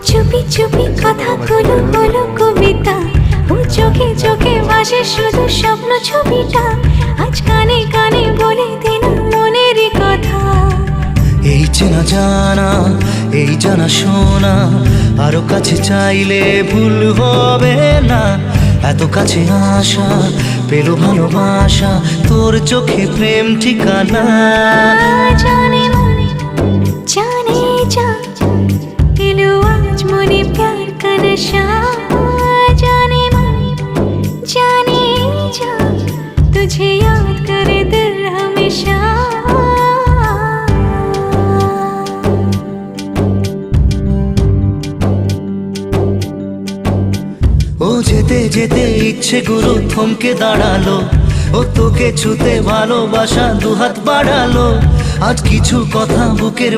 চুপি চুপি কথাগুলো হলো কবিতা, ও চোখে চোখে ভাসে শুধু স্বপ্ন ছবিটা, আজ কানে কানে বলে দিলাম মনের কথা। এই চেনা জানা, এই জানা শোনা, আরো কাছে চাইলে ভুল হবে না। এত কাছে আসা পেল ভালোবাসা, তোর চোখে প্রেম ঠিকানা। জানে মনে জানে যা, এলো আজ মনে প্যার কা নশা। জানে মনে জানে যা, तुझे याद करे दिल हमेशा। ও যেতে যেতে ইচ্ছে গুরু থমকে দাঁড়ালো, ও তোকে ছুতে ভালোবাসা দুহাত বাড়ালো। আজ কিছু কথা বুকের